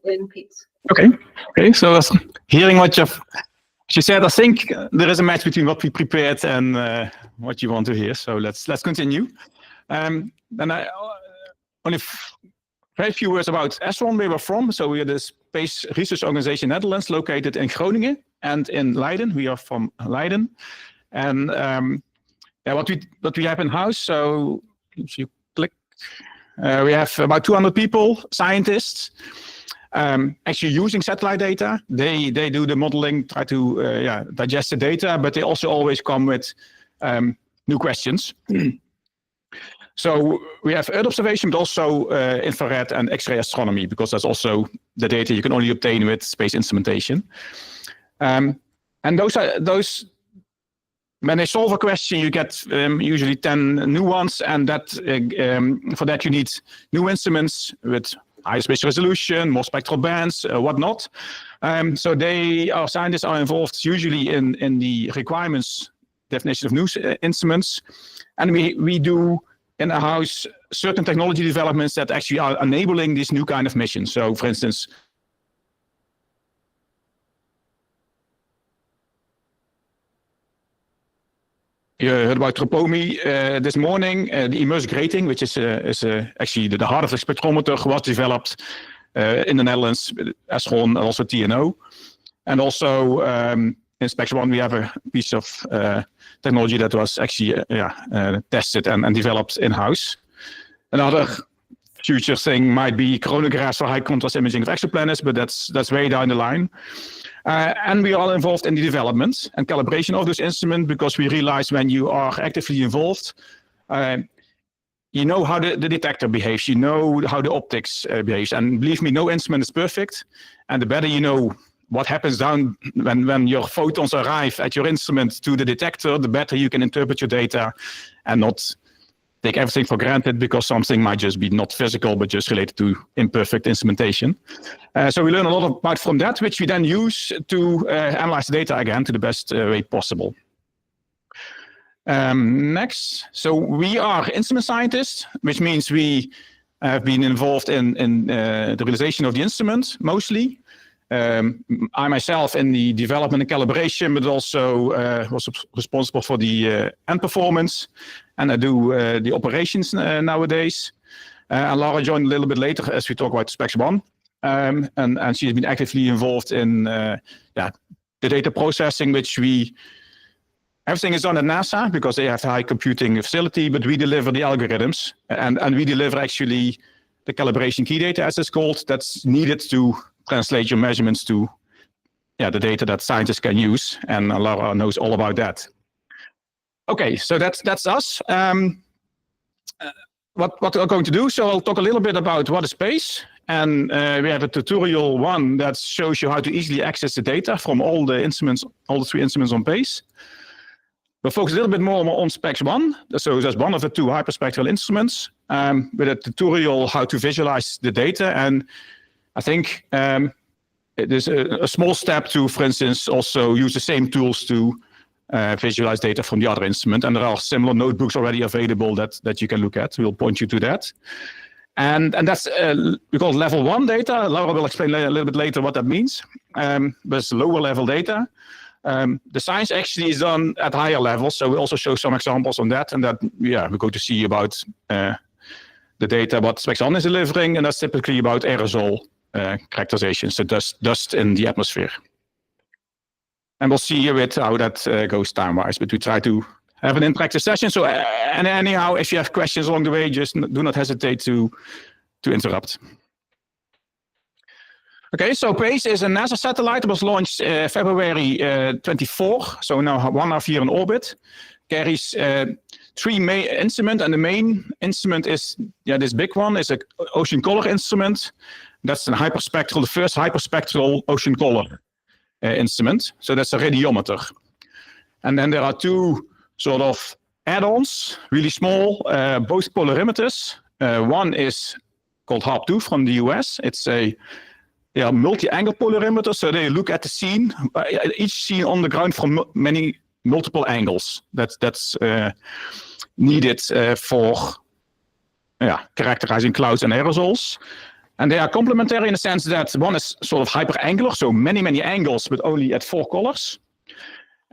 input. Okay. So hearing what you said, I think there is a match between what we prepared and what you want to hear. So let's continue. Then I only very few words about SRON, where we're from. So we are the Space Research Organization Netherlands, located in Groningen and in Leiden. We are from Leiden. And what we have in house. So if you click, we have about 200 people, scientists, actually using satellite data. They do the modeling, try to digest the data, but they also always come with new questions. So we have Earth observation, but also infrared and X-ray astronomy, because that's also the data you can only obtain with space instrumentation. And those. When they solve a question, you get usually 10 new ones, and that for that you need new instruments with higher spatial resolution, more spectral bands, whatnot. So our scientists are involved usually in the requirements definition of new instruments, and we do in the house certain technology developments that actually are enabling this new kind of mission. So, for instance. You heard about Tropomi this morning. The immersed grating, which is actually the heart of the spectrometer, was developed in the Netherlands, SRON and also TNO. And also in SpectRON, we have a piece of technology that was actually tested and developed in-house. Another future thing might be coronagraphs for high contrast imaging of exoplanets, but that's way down the line. And we are involved in the development and calibration of those instruments, because we realize when you are actively involved, you know how the detector behaves, you know how the optics behaves. And believe me, no instrument is perfect. And the better you know what happens down when your photons arrive at your instrument to the detector, the better you can interpret your data and not take everything for granted because something might just be not physical, but just related to imperfect instrumentation. So we learn a lot about from that, which we then use to analyze the data again to the best way possible. Next, so we are instrument scientists, which means we have been involved in the realization of the instrument mostly. I myself in the development and calibration, but also was responsible for the end performance, and I do the operations nowadays. And Laura joined a little bit later as we talk about SpectRON, and she's been actively involved in the data processing, which everything is done at NASA because they have a high computing facility, but we deliver the algorithms and we deliver actually the calibration key data, as it's called, that's needed to translate your measurements to the data that scientists can use, and Laura knows all about that. Okay, so that's us. What we're going to do, so I'll talk a little bit about what is space, and we have a tutorial one that shows you how to easily access the data from all the instruments, all the 3 instruments on base. We'll focus a little bit more on SpectRON, so that's one of the 2 hyperspectral instruments, with a tutorial how to visualize the data. And I think it is a small step to, for instance, also use the same tools to visualize data from the other instrument. And there are similar notebooks already available that you can look at. We'll point you to that. And that's, we call it level 1 data. Laura will explain a little bit later what that means. But it's lower level data. The science actually is done at higher levels. So we also show some examples on that. And that, we're going to see about the data, what SpectRON is delivering. And that's typically about aerosol characterization, so dust in the atmosphere. And we'll see with how that goes time-wise, but we try to have an interactive session. So and anyhow, if you have questions along the way, just do not hesitate to interrupt. Okay, so PACE is a NASA satellite. It was launched February 24, so now 1.5 years in orbit. Carries 3 main instruments, and the main instrument is this big one. Is an ocean color instrument. That's a hyperspectral, the first hyperspectral ocean color instrument. So that's a radiometer. And then there are 2 sort of add-ons, really small, both polarimeters. One is called HARP2 from the US. It's a multi-angle polarimeter, so they look at the scene, each scene on the ground from multiple angles. That's needed for characterizing clouds and aerosols. And they are complementary in the sense that one is sort of hyperangular, so many angles, but only at 4 colors.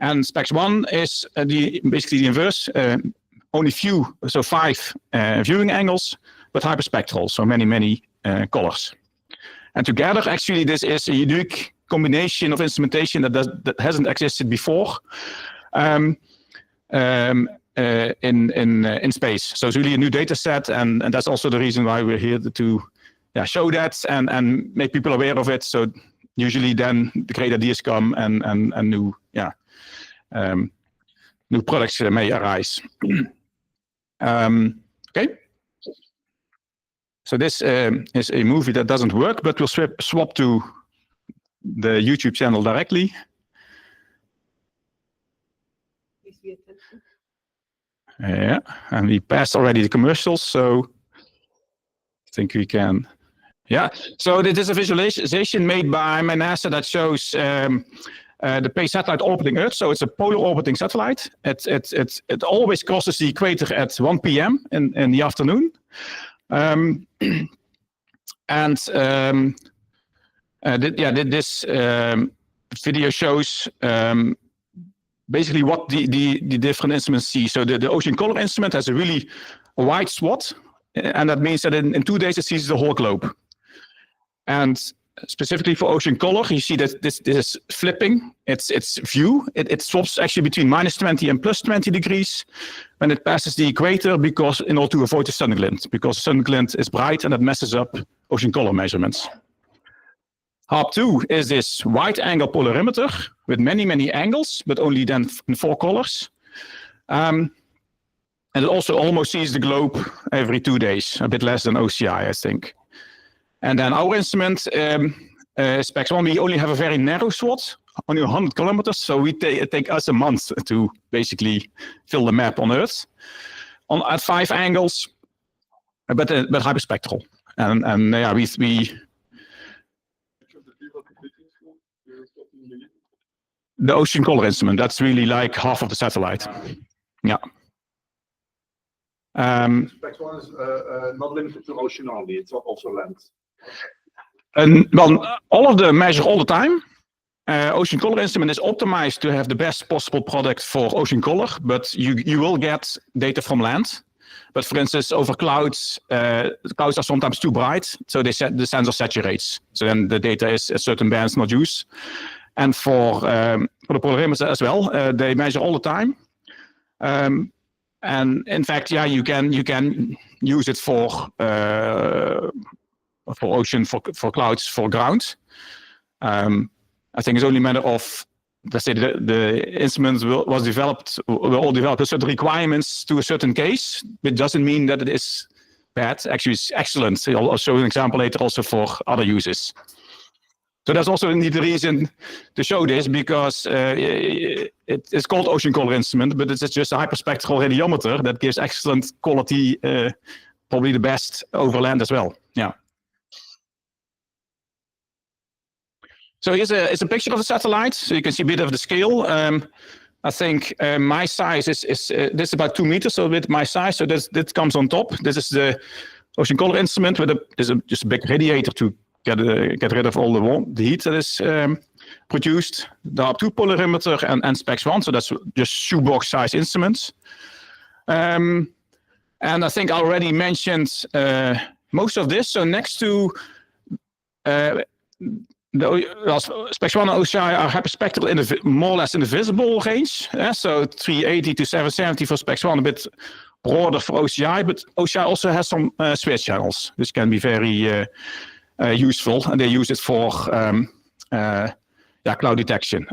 And SPEX1 is basically the inverse, only few, so 5 viewing angles, but hyperspectral, so many colors. And together, actually, this is a unique combination of instrumentation that hasn't existed before in space. So it's really a new data set, and that's also the reason why we're here to show that and make people aware of it. So usually then the great ideas come and new products may arise. Okay. So this is a movie that doesn't work, but we'll swap to the YouTube channel directly. Yeah, and we passed already the commercials, so I think we can. Yeah, so this is a visualization made by NASA that shows the PACE satellite orbiting Earth. So it's a polar orbiting satellite. It always crosses the equator at 1 p.m. in the afternoon. This video shows basically what the different instruments see. So the ocean color instrument has a really wide swath, and that means that in 2 days it sees the whole globe. And specifically for ocean color, you see that this is flipping its view. It swaps actually between -20 and +20 degrees when it passes the equator, because in order to avoid the sun glint, because sun glint is bright and that messes up ocean color measurements. HARP2 is this wide angle polarimeter with many angles, but only then in 4 colors. And it also almost sees the globe every 2 days, a bit less than OCI, I think. And then our instrument, SPEX1, we only have a very narrow swath, only 100 kilometers, so it takes us a month to basically fill the map on Earth at 5 angles, but hyperspectral. We the ocean color instrument, that's really like half of the satellite. Yeah. SPEX1 is not limited to ocean only, it's also land. Well, all of them measure all the time. Ocean color instrument is optimized to have the best possible product for ocean color, but you will get data from land. But for instance, over clouds, clouds are sometimes too bright, so the sensor saturates. So then the data is at certain bands not used. And for the polarimeter as well, they measure all the time. And in fact, you can use it for ocean, for clouds, for ground. I think it's only a matter of, let's say, the instruments were all developed with certain requirements to a certain case. It doesn't mean that it is bad. Actually, it's excellent. I'll show an example later also for other uses. So that's also indeed the reason to show this, because it's called ocean color instrument, but it's just a hyperspectral radiometer that gives excellent quality, probably the best over land as well. Yeah. So here's a picture of the satellite, so you can see a bit of the scale. I think my size is this is about 2 meters, so with my size, so this comes on top. This is the ocean color instrument with just a big radiator to get rid of all the heat that is produced. The HARP2 polarimeter and SPEX1, so that's just shoebox size instruments. And I think I already mentioned most of this. So next to SPEX1 and OCI are hyperspectral more or less in the visible range. So 380 to 770 for SPEX1, a bit broader for OCI, but OCI also has some switch channels, which can be very useful, and they use it for cloud detection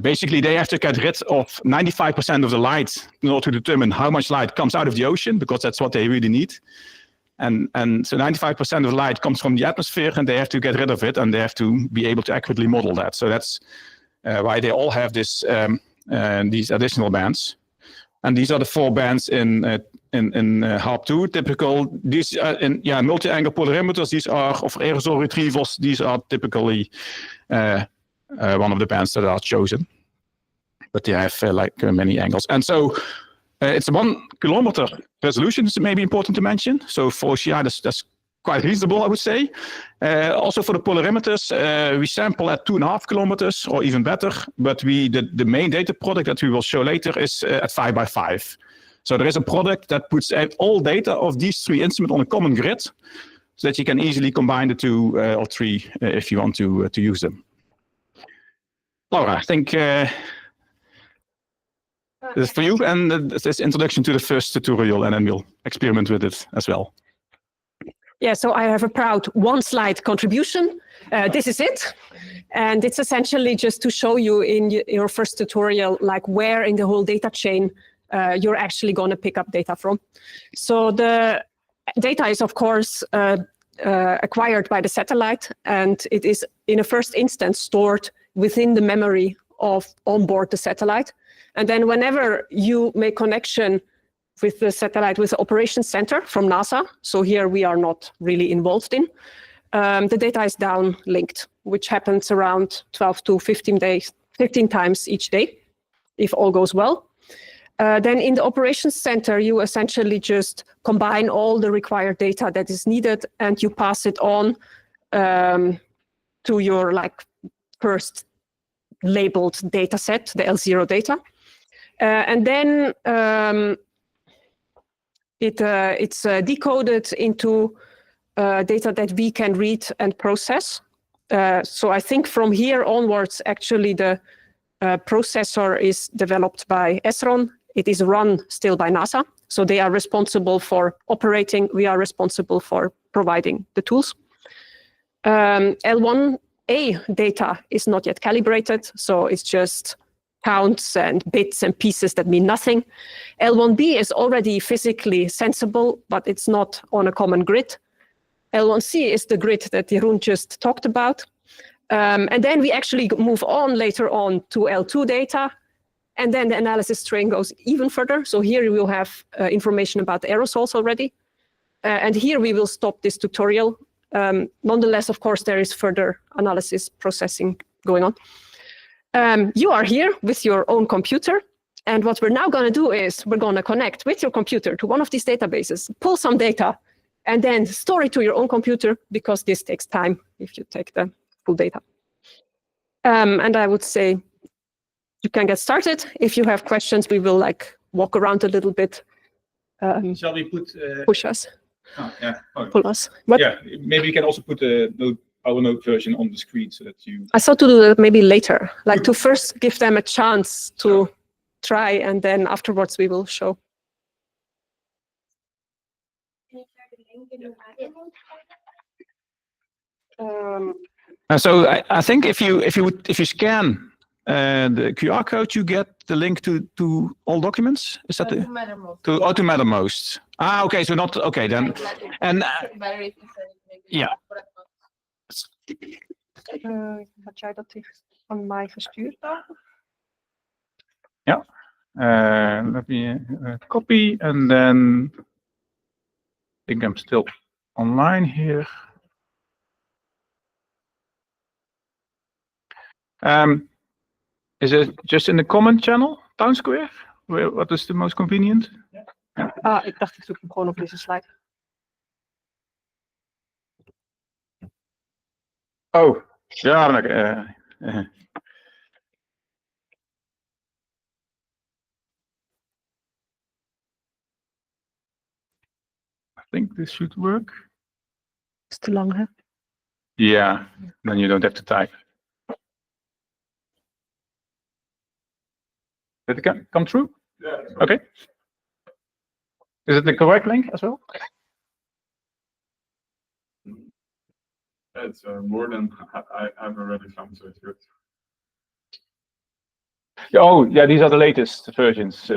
basically they have to get rid of 95% of the light in order to determine how much light comes out of the ocean, because that's what they really need. And so 95% of the light comes from the atmosphere, and they have to get rid of it, and they have to be able to accurately model that. So that's why they all have this these additional bands. And these are the 4 bands in HARP2 typical. These are multi-angle polarimeters. These are of aerosol retrievals. These are typically one of the bands that are chosen, but they have many angles. And so It's a 1 kilometer resolution, so maybe important to mention. So for OCI, that's quite reasonable, I would say. Also for the polarimeters, we sample at 2.5 kilometers or even better, but the main data product that we will show later is at 5 by 5. So there is a product that puts all data of these 3 instruments on a common grid, so that you can easily combine the 2 or 3 if you want to use them. Laura, I think this is for you, and this introduction to the first tutorial, and then we'll experiment with it as well. Yeah, so I have a proud 1-slide contribution. This is it. And it's essentially just to show you in your first tutorial, like where in the whole data chain you're actually going to pick up data from. So the data is, of course, acquired by the satellite, and it is in a first instance stored within the memory of onboard the satellite. And then whenever you make connection with the satellite, with the operations center from NASA, so here we are not really involved in, the data is downlinked, which happens around 12 to 15 times each day, if all goes well. Then in the operations center, you essentially just combine all the required data that is needed, and you pass it on to your first labeled data set, the L0 data. And then it's decoded into data that we can read and process. So I think from here onwards, actually the processor is developed by SRON. It is run still by NASA. So they are responsible for operating. We are responsible for providing the tools. L1A data is not yet calibrated. So it's just counts and bits and pieces that mean nothing. L1B is already physically sensible, but it's not on a common grid. L1C is the grid that Jeroen just talked about. And then we actually move on later on to L2 data. And then the analysis train goes even further. So here we will have information about the aerosols already. And here we will stop this tutorial. Nonetheless, of course, there is further analysis processing going on. You are here with your own computer. And what we're now going to do is we're going to connect with your computer to one of these databases, pull some data, and then store it to your own computer, because this takes time if you take the full data. And I would say you can get started. If you have questions, we will walk around a little bit. Shall we put push us? Oh, yeah. Oh. Pull us. What? Yeah, maybe you can also put our node version on the screen so that you. I thought to do that maybe later, to first give them a chance to try, and then afterwards we will show. So I think if you scan the QR code, you get the link to all documents. Is that to Mattermost? Ah, okay. So not okay then. And ja. Had jij dat van mij gestuurd dan? Ja. Let me copy, and then I think I'm still online here. Is it just in the comment channel, Town Square? What is the most convenient? Ah, ik dacht ik zoek hem gewoon op deze slide. Oh, ja. I think this should work. Is te lang, hè? Yeah, then you don't have to type. Did it come through? Yeah. Okay. Is it the correct link as well? It's more than I've already found, so it's good. Oh, yeah, these are the latest versions. Just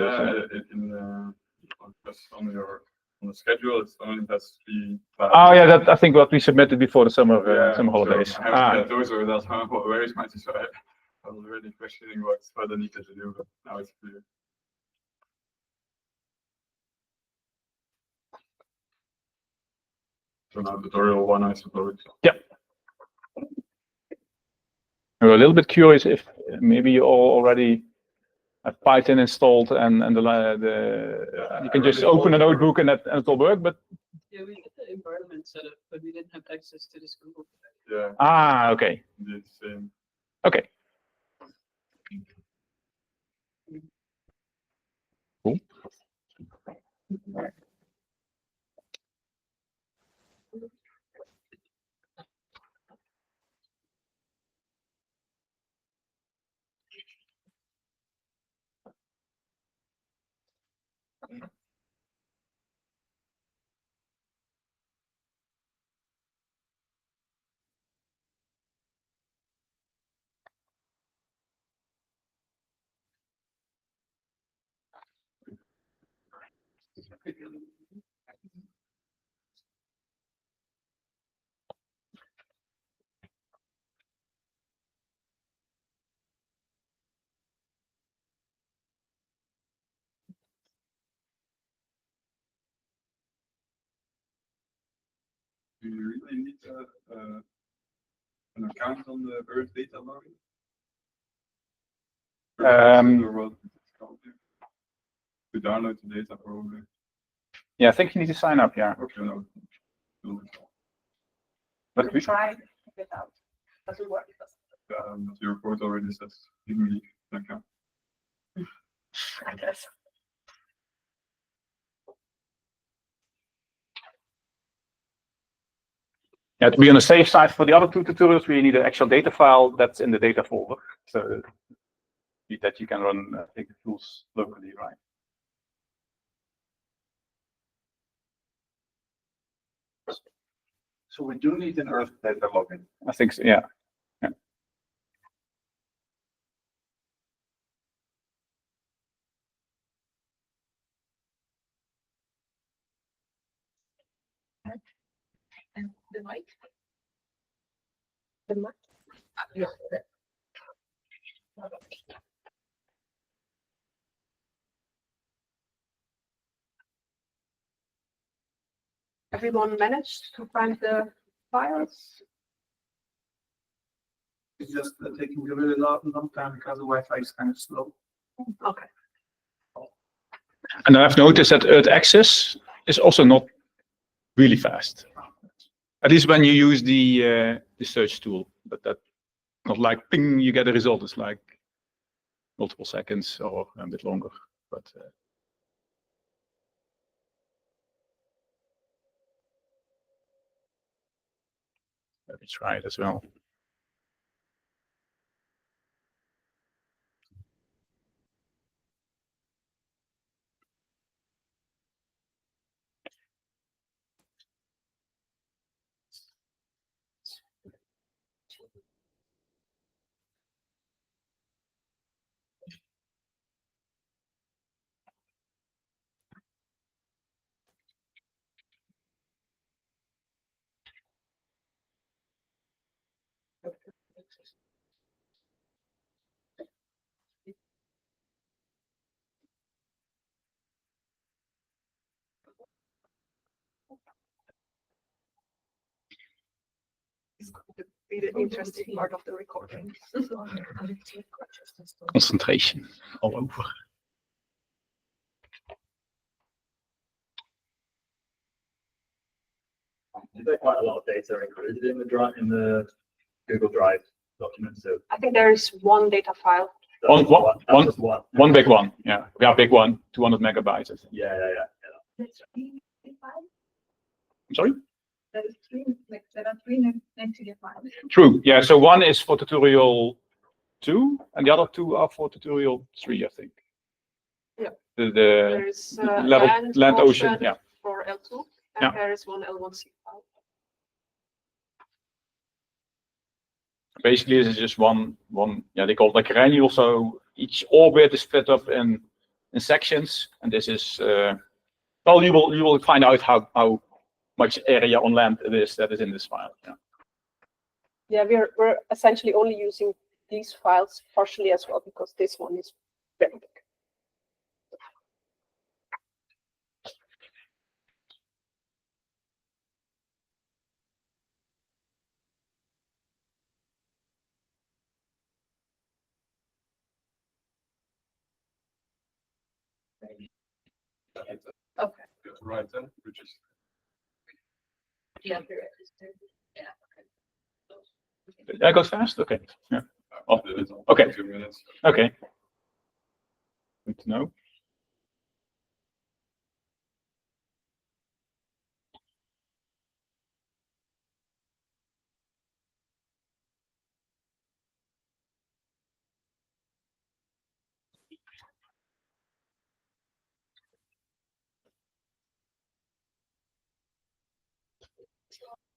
on the schedule, it's only has 3. Oh, yeah, that I think what we submitted before the summer holidays. So those are where is my so I was already questioning what's further needed to do, but now it's clear. So now tutorial 1, I suppose. Yeah. We're a little bit curious if maybe you all already have Python installed and you can just open a notebook and it will work. But yeah, we did the environment setup, but we didn't have access to this Google. Yeah. Ah, okay. It's same. Okay. Cool. Do you really need an account on the Earth data logging? Or what it's called here? To download the data, probably. Yeah, I think you need to sign up. Yeah. Okay, no. But we Try it out. Doesn't work. Your report already says give me an account. I guess. Yeah, to be on the safe side for the other two tutorials, we need an actual data file that's in the data folder, so that you can run the tools locally, right? So we do need an Earth data login. I think so, yeah. Yeah. And the mic. The mic. Yeah. Everyone managed to find the files? It's just taking a really long time because the Wi-Fi is kind of slow. Okay. And I've noticed that Earth access is also not really fast. At least when you use the search tool, but that not like ping, you get a result. It's like multiple seconds or a bit longer. But let me try it as well. It's going to be the interesting part of the recording. Concentration all over. Is there quite a lot of data included in the Google Drive document? So I think there is one data file. One big one. Yeah, we have a big one, 200 megabytes. I think. Yeah. I'm sorry? There are three Nextdoor files. True. Yeah. So one is for tutorial 2, and the other 2 are for tutorial 3, I think. Yeah. The There's land ocean. Yeah. for L2, and Yeah. there is one L1C file. Basically, this is just one. Yeah, they call it like granular. So each orbit is split up in sections, and this is well, you will find out how much area on land it is that is in this file. Yeah. Yeah, we're essentially only using these files partially as well because this one is very big. Okay. Just right then, which is Yeah. Yeah. That goes fast. Okay. Yeah. Oh, little, okay. 2 minutes. Okay. Good to know.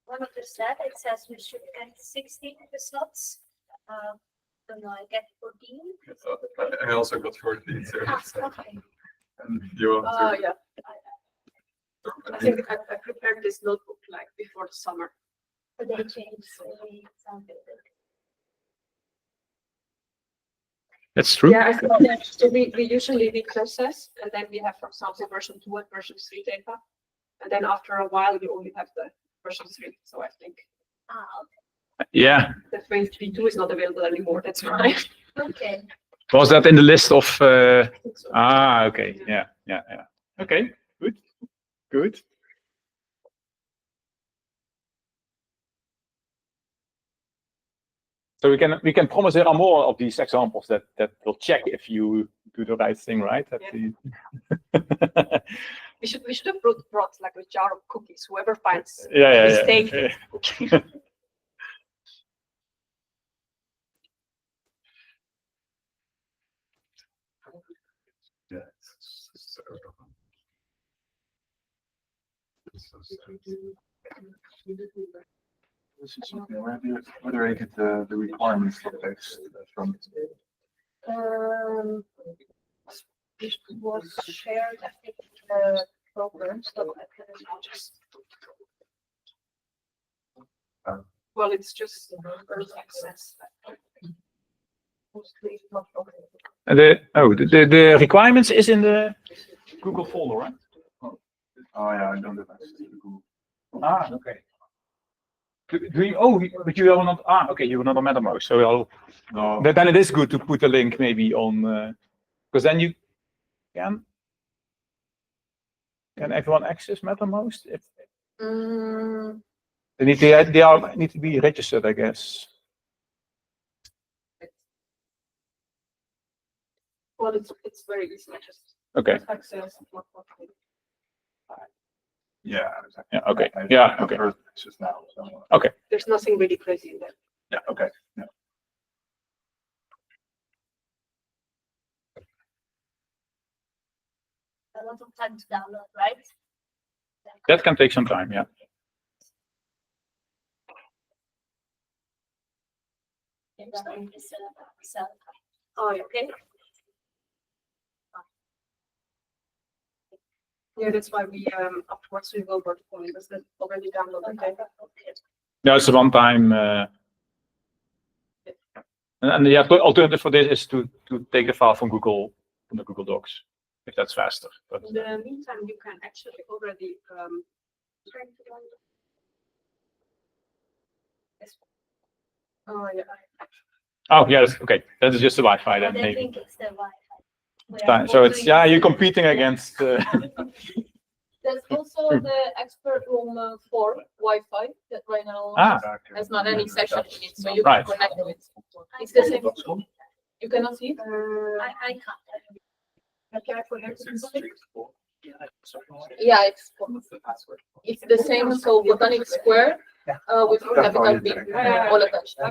One of the slides, it says we should get 16 results. Don't know, I get 14. I also got 14. So Okay. and you want Oh, to, yeah. I think I prepared this notebook like before the summer. But they changed something. That's true. Yeah, I thought that. So we usually reprocess, and then we have, for example, version 2 and version 3 data. And then after a while, you only have the version 3. So I think Yeah. the 3.2 is not available anymore. That's why. Okay. Was that in the list of? I think so. Okay. Yeah. Okay. Good. Good. So we can promise there are more of these examples that will check if you do the right thing, right? We should have brought like a jar of cookies. Whoever finds Yeah. mistake. yeah. Where do I get the requirements for this from? It was shared, I think, the program, so I can just. Well, it's just early access. Mostly not okay. The requirements is in the Google folder, right? Oh yeah, I don't have access to Google. Okay. Do you, but you are not. Okay, you were not on MetaMost, so No. then it is good to put a link maybe on, because then you can everyone access MetaMost? If they need to be registered, I guess. Well, it's very easy. Just Okay. access. Yeah. Exactly. Yeah. Okay. I Yeah. have Okay. heard access now. So. Okay. There's nothing really crazy in there. Yeah. Okay. Yeah. A lot of time to download, right? That can take some time. Yeah. Oh, yeah. Okay. Yeah, that's why we afterwards we will work on it. That's already downloaded. Okay. No, it's a one-time. And the alternative for this is to take the file from Google, from the Google Docs, if that's faster. But In the meantime, you can actually already oh yeah. oh yes, okay, that is just the Wi-Fi then. I Maybe. think it's the Wi-Fi. Fine. So it's you're competing against. There's also the expert room for Wi-Fi that right now has not any session in it, so you can connect to it. It's the same. You cannot see it? I can't. Yeah, it's the same. So botanic square with capital B all attached. I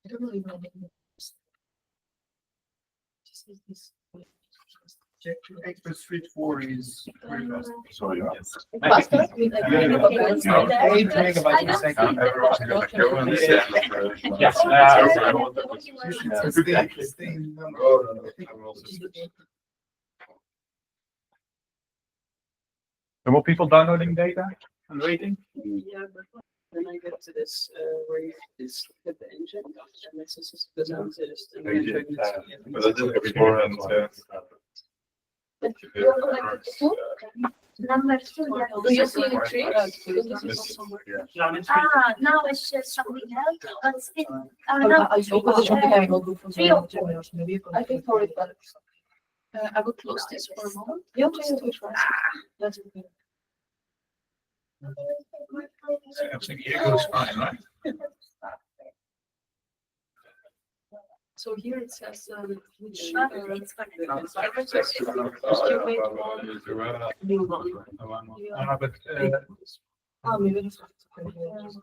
don't really know. Expert Street 4 is very fast. Sorry. Faster? Okay, let's do that. 8 megabytes per second. Everyone's gonna go and Yes. Are more people downloading data and waiting? Yeah, but then I get to this where you just hit the engine and this is the exist. And then try to- But I did it before and You're connected to Number 2. Do you see the tree? Now it's just something else, but still, no. I think for it, but I will close this for a moment. That's okay. Everything here goes fine, right? So here it says which It's fine. new one. But Oh, maybe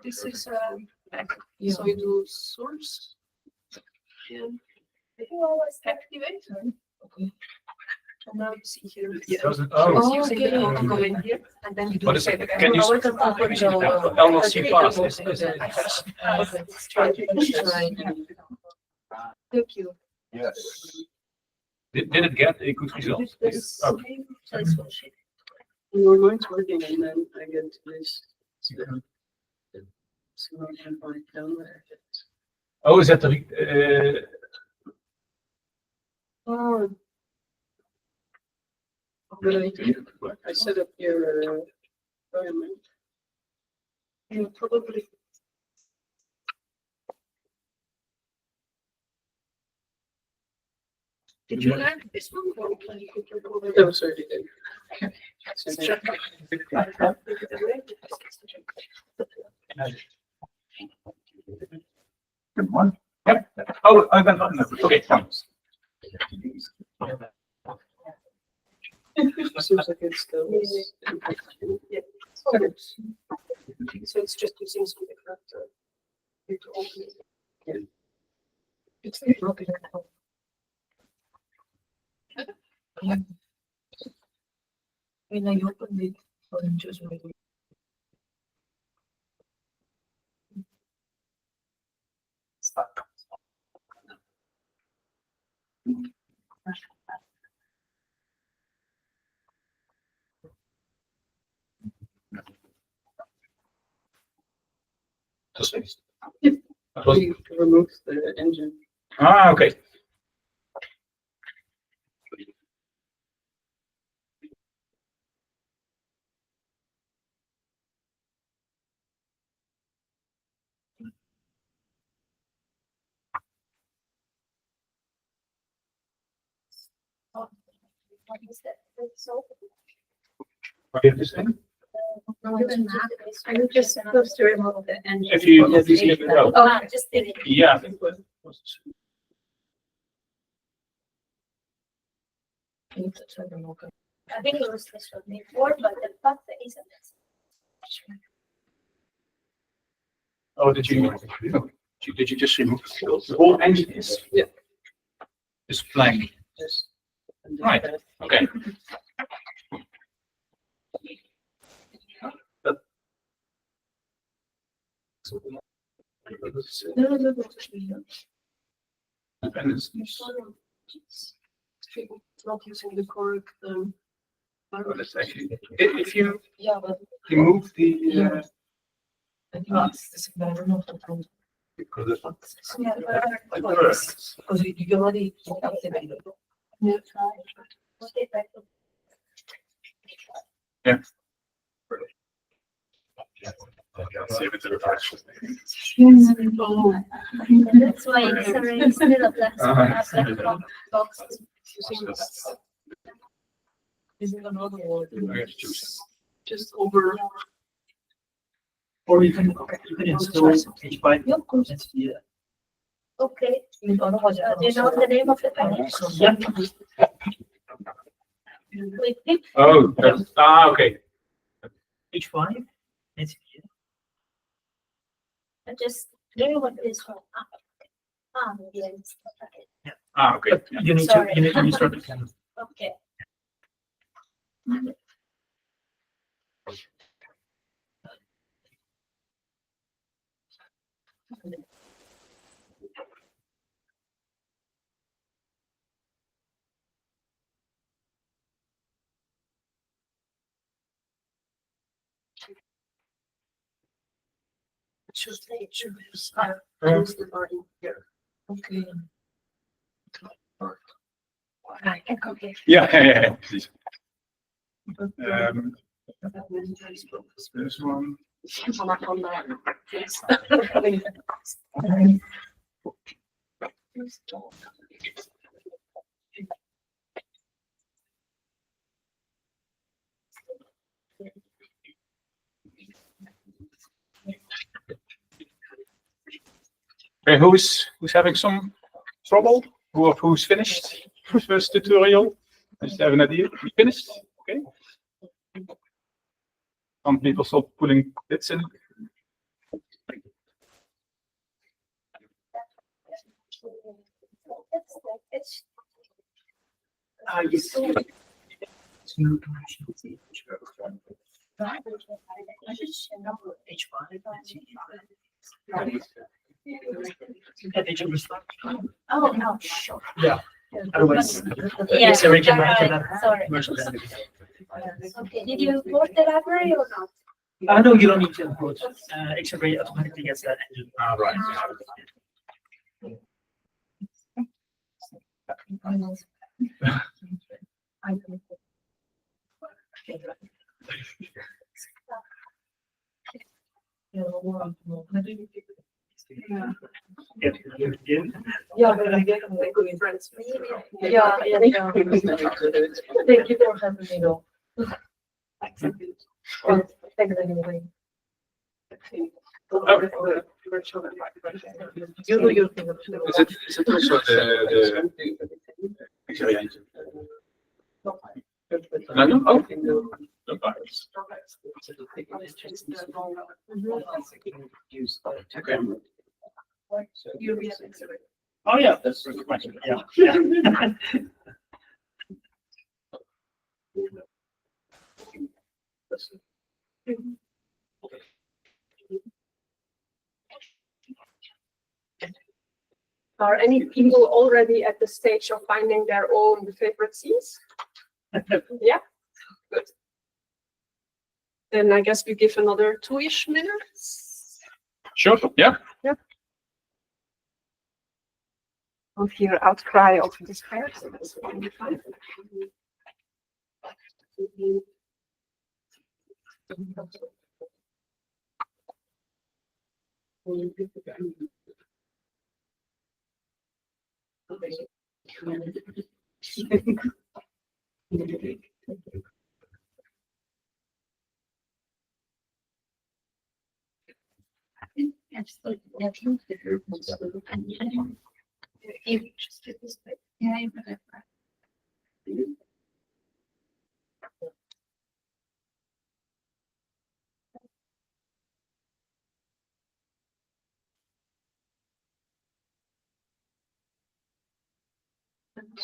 this is back. So you do source and activate. Okay. And now you see here. oh, Okay, you go in here and then you do. What is it? Can you LLC pass is Thank you. Yes. Did it get a good result? Oh. Your mind's working and then I get this. So I can find it down there. Oh, is that the Oh. But I set up your environment. You probably. Did you learn this one? Or can you put it over there? No, sorry, I didn't. good one? Yep. Oh, I got no. Okay, thanks. Seems like it's still. Yeah. So it's just using some different. To open it. Yeah. It's not when I open it, I'm just waiting. You remove the engine. Ah, okay. What is that? So. What is this thing? I would just supposed to remove the engine. If you leave it out. Oh, just did it. Yeah, I think it was. I think it was this one before, but the path isn't. Oh, did you just remove the whole engine? Yeah. Is blank. Yes. And then Right. that. Okay. No. And it's, Not using the correct. well, it's actually, if you Yeah, but. remove the I think it's the second. I don't know. because it's Because you already activated. Yeah. yeah. Save it to the patch. That's why it's already still a black box. Using another word. I have to choose. Just over. Or you can install H5. Yeah, of course. Okay. You don't know how to. Do you know the name of the package? Yeah. With it? Oh, that's, okay. H5. It's here. I just do what this one. Yeah. It's okay. Okay. But you need Sorry. to restart the camera. Okay. It should be start. Close the button here. Okay. I can go here. Yeah, precies. This one. Okay, who's having some trouble? Who's finished first tutorial? Just have an idea. You finished? Okay. Some people start putting bits in. Oh, no, sure. Yeah. Otherwise, Yeah. it's a region Sorry. Okay, did you import the library or not? No, you don't need to import. XRA automatically gets that engine. Right. Ja, we get a good friends. Yeah, thank you for having me though. Thanks anyway. You do your thing. Is it also the no? Oh, the virus. Okay. Oh, yeah, that's a good question. Yeah. Are any people already at the stage of finding their own favorite scenes? Yeah, good. Then I guess we give another 2-ish minutes. Sure. Yeah. Of your outcry of despair. So that's fine.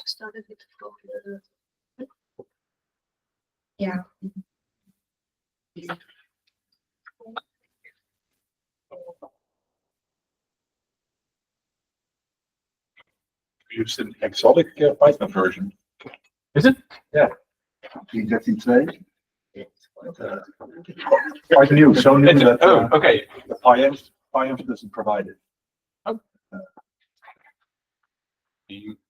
Started with Yeah. Use an exotic Python version. Is it? Yeah. 13.2. Quite new, so new that Okay. the PyEnv doesn't provide it.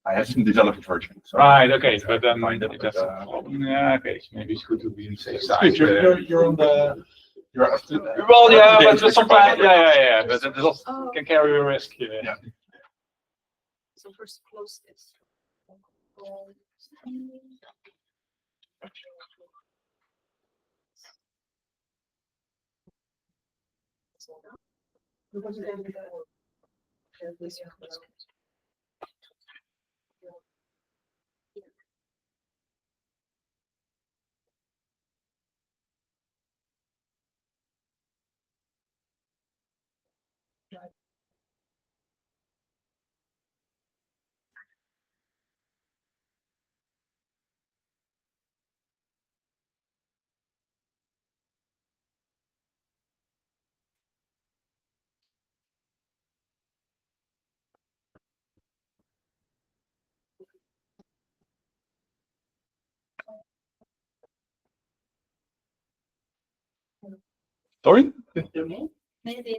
I have some developed version. So Right. Okay. But then that's yeah. Okay. Maybe it's good to be in safe side. you're on the. You're up to, Well, yeah, up to date but with sometimes, your PyEnv. yeah. But it also can carry a risk. Yeah. So first close this. Sorry. Maybe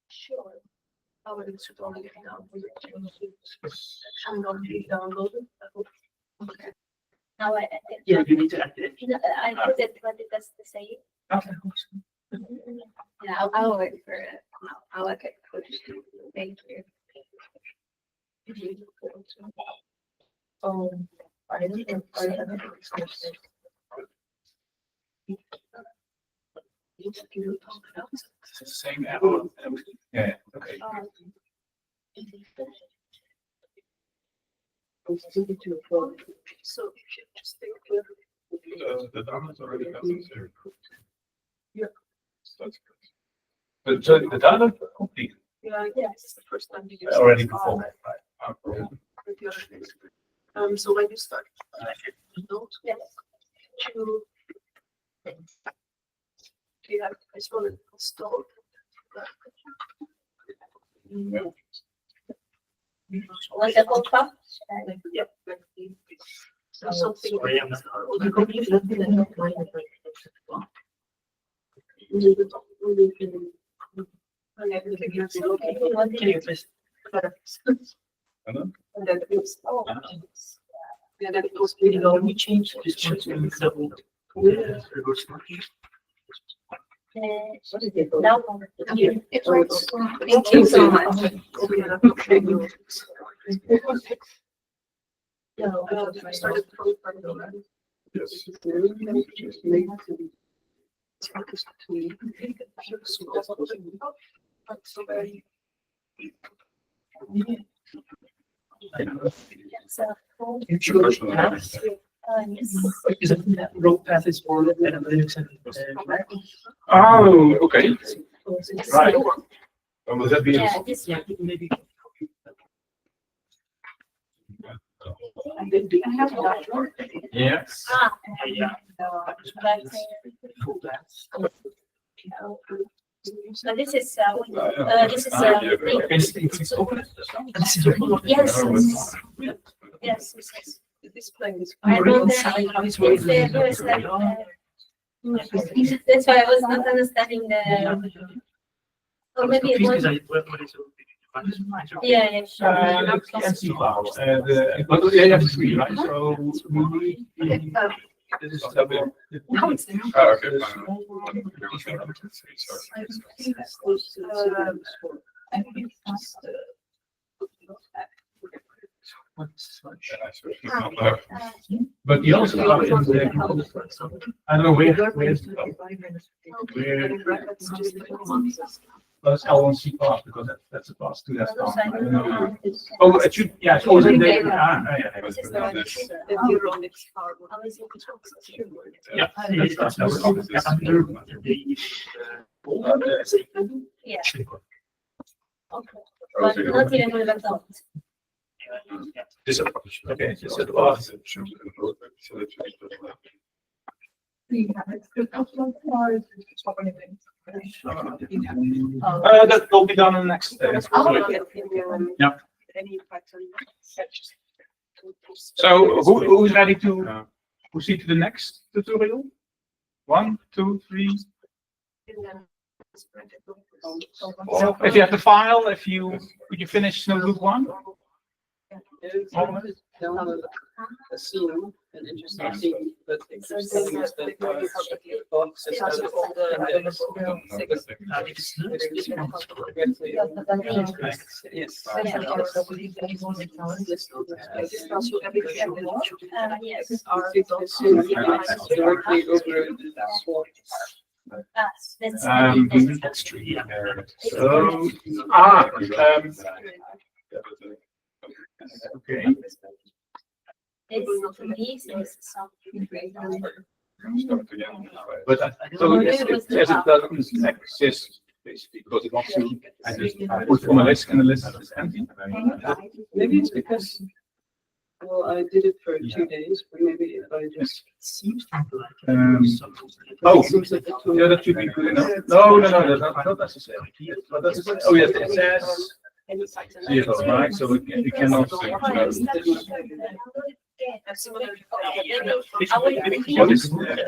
sure. Oh, it should only get down. I'm going to download it. Okay. Now Yeah, you need to add it. I put it, but it doesn't say. Okay. Yeah, I'll wait for it. I'll look at it. Thank you. I didn't. It's the same apple. Yeah, okay. So you should just think. The download already comes here. Yeah. That's good. But so the download complete Yeah, this is the first time you use already this. before that, right? With the other things. So when you start, note, Yes. to, you have, I just want to install. Was the whole pop? Yeah. So something. Sorry, I'm not- Can you please? And then it goes, Oh. and then it goes really low. We change this one to double. Reverse marking. Now, It works. thank you so much. Okay. No, Started Yes. so, You should have. yes. Is it that road path is for analytics and Oh, okay. Right. When will that be? Yeah, this yeah, maybe. I have that one. Yes. Yeah. but, Full path. so this is, It's open. This is your. yes, yes, yes. This plane is. I don't that's why I was not understanding the, or maybe it was, yeah, sure. NC files. But you have three, right? So we need. This is double. Now it's there. Oh, okay, fine. I think it's just, But you also are in the, I don't know where plus L1C path, because that's a path to that path. I don't know. Oh, it should, yeah, it's always in there. Yeah. This is the one. the Euronics power. Yeah. Yeah. Okay. But not even with a dot. This approach. Okay, this is the path. That will be done in the next. Yeah. Any pattern. So who's ready to proceed to the next tutorial? 1, 2, 3. If you have the file, could you finish notebook 1? Assume an interesting thing, but interesting is that boxes has all the yes. Yes. Directly over That's true. So, okay. This is something great. But so it doesn't exist basically because it wants to put from a list and the list is empty. Maybe it's because, well, I did it for 2 days, but maybe if I just. Oh, yeah, that should be good enough. No, that's not necessary. But that's, oh yes, it says. Yes, right. So we cannot.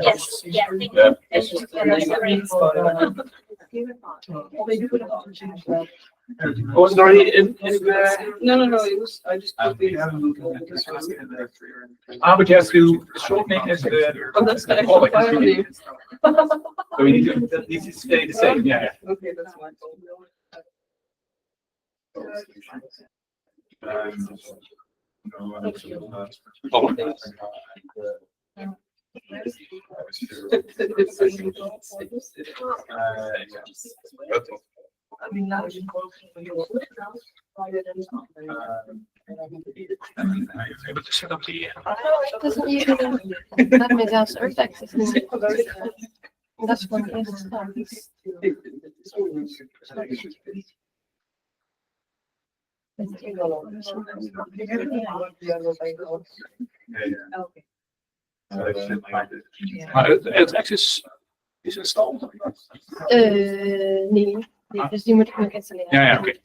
Yes, yeah. Was there anywhere? No, it was, I just. But you have to shortening as the. Oh, that's the actual file name. So we need to, that needs to stay the same, yeah. Okay, that's fine. I mean, now you Able to set up the. Het is niet dat mij zelfs Urtex is niet. Dat is voor de eerste stap. Maar het access is installed? Nee, dus die moet ik nog installeren. Ja, oké.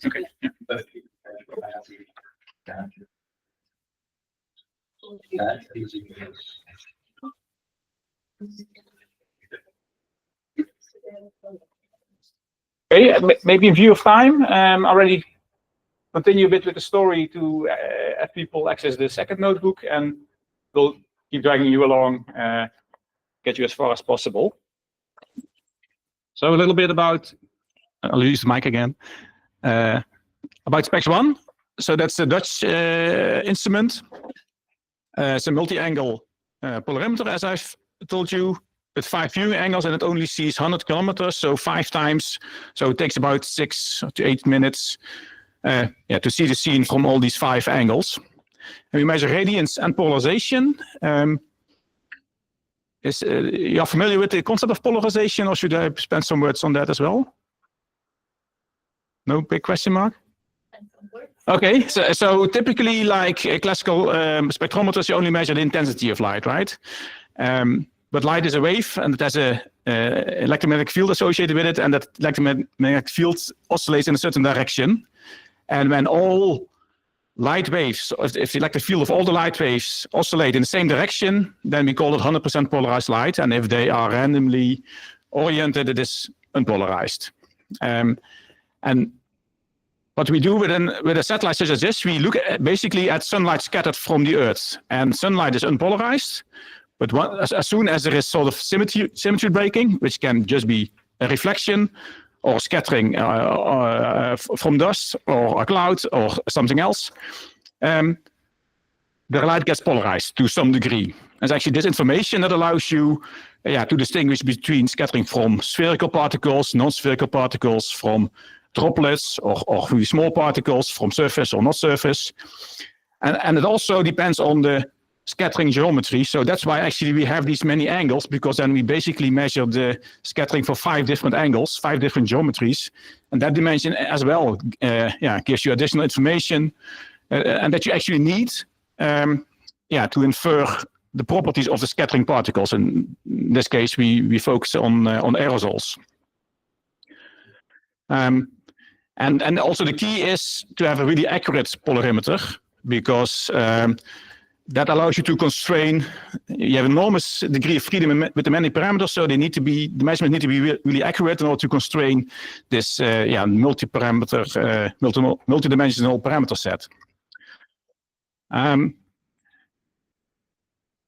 Okay, maybe in view of time, already continue a bit with the story to have people access the second notebook, and we'll keep dragging you along, get you as far as possible. So a little bit about, I'll use the mic again, about SPEX1. So that's a Dutch instrument. It's a multi-angle polarimeter, as I've told you, with 5 viewing angles, and it only sees 100 kilometers, so 5 times. So it takes about 6 to 8 minutes to see the scene from all these 5 angles. And we measure radiance and polarization. You're familiar with the concept of polarization, or should I spend some words on that as well? No big question mark? Okay, so typically, like classical spectrometers, you only measure the intensity of light, right? But light is a wave, and it has a electromagnetic field associated with it, and that electromagnetic field oscillates in a certain direction. And when all light waves, if the electric field of all the light waves oscillate in the same direction, then we call it 100% polarized light. And if they are randomly oriented, it is unpolarized. And what we do with a satellite such as this, we look basically at sunlight scattered from the Earth. And sunlight is unpolarized, but as soon as there is sort of symmetry breaking, which can just be a reflection or scattering from dust or a cloud or something else, the light gets polarized to some degree. It's actually this information that allows you to distinguish between scattering from spherical particles, non-spherical particles, from droplets or really small particles, from surface or not surface. And it also depends on the scattering geometry. So that's why actually we have these many angles, because then we basically measure the scattering for 5 different angles, 5 different geometries. And that dimension as well gives you additional information and that you actually need to infer the properties of the scattering particles. In this case, we focus on aerosols. And also the key is to have a really accurate polarimeter, because that allows you to constrain. You have enormous degree of freedom with the many parameters, so the measurements need to be really accurate in order to constrain this multi-parameter, multi-dimensional parameter set.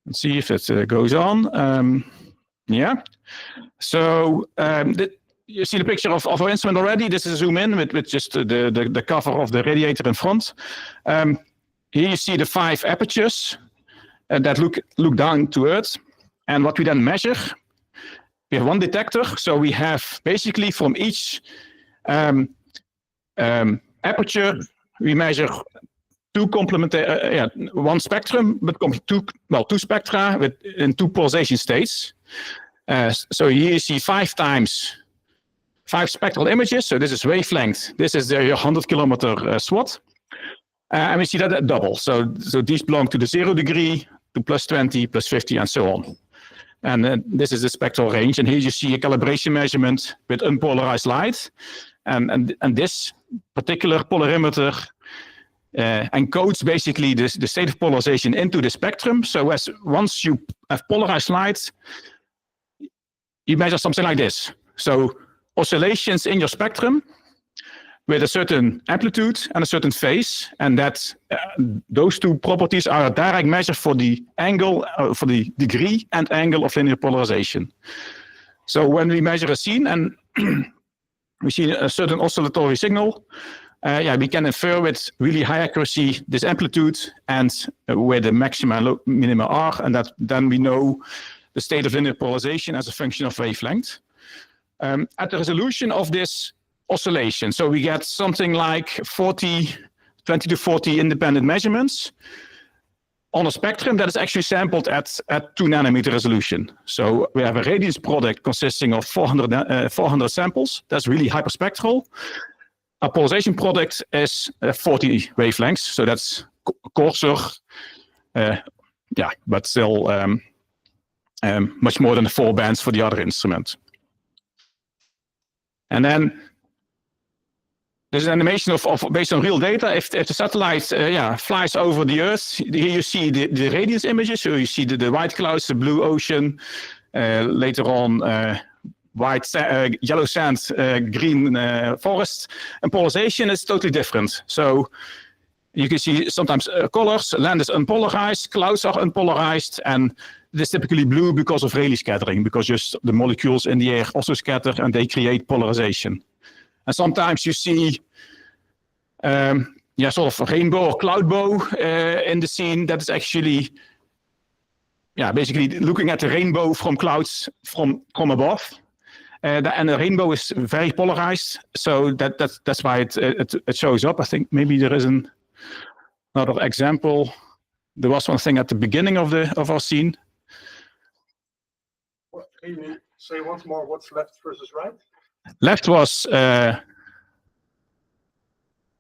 Let's see if it goes on. So you see the picture of our instrument already. This is a zoom in with just the cover of the radiator in front. Here you see the 5 apertures that look down to Earth. And what we then measure, we have one detector. So we have basically from each aperture, we measure one spectrum, but two spectra in 2 polarization states. So here you see 5 times 5 spectral images. So this is wavelength. This is the 100 kilometer SWAT. And we see that at double. So these belong to the 0 degree, to +20, +50, and so on. And this is the spectral range. And here you see a calibration measurement with unpolarized light. And this particular polarimeter encodes basically the state of polarization into the spectrum. So once you have polarized light, you measure something like this. So oscillations in your spectrum with a certain amplitude and a certain phase, and that those two properties are a direct measure for the angle, for the degree and angle of linear polarization. So when we measure a scene and we see a certain oscillatory signal, we can infer with really high accuracy this amplitude and where the maxima and minima are, and that then we know the state of linear polarization as a function of wavelength. At the resolution of this oscillation, so we get something like 20 to 40 independent measurements on a spectrum that is actually sampled at 2 nanometer resolution. So we have a radiance product consisting of 400 samples. That's really hyperspectral. Our polarization product is 40 wavelengths, so that's coarser, but still much more than the 4 bands for the other instrument. And then there's an animation of based on real data. If the satellite flies over the Earth, here you see the radiance images. So you see the white clouds, the blue ocean, later on yellow sand, green forest, and polarization is totally different. So you can see sometimes colors, land is unpolarized, clouds are unpolarized, and it is typically blue because of Rayleigh scattering, because just the molecules in the air also scatter and they create polarization. And sometimes you see sort of a rainbow or cloud bow in the scene that is actually basically looking at the rainbow from clouds from above. And the rainbow is very polarized, so that's why it shows up. I think maybe there is another example. There was one thing at the beginning of our scene. Can you say once more what's left versus right? Left was